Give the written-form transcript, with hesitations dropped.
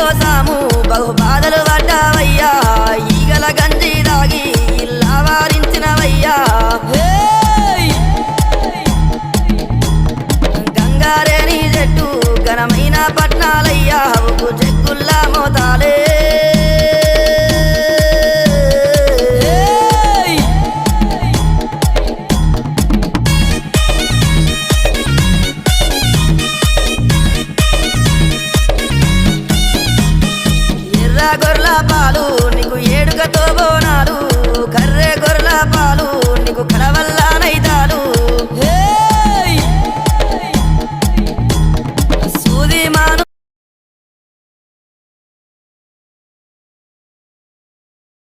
కోసాము బహు బాధలు పడ్డావయ్యా ఈగల గంజి దాగి ఇల్లా వారించినవయ్యా గంగారేని చెట్టు ఘనమైన పట్నాలయ్యా ఉప్పు చెక్కుల్లా మోతాలే గొర్రెల పాలు నీకు ఏడుగతో బోనాలు కర్రె గొర్రెల పాలు నీకు కడవల్ల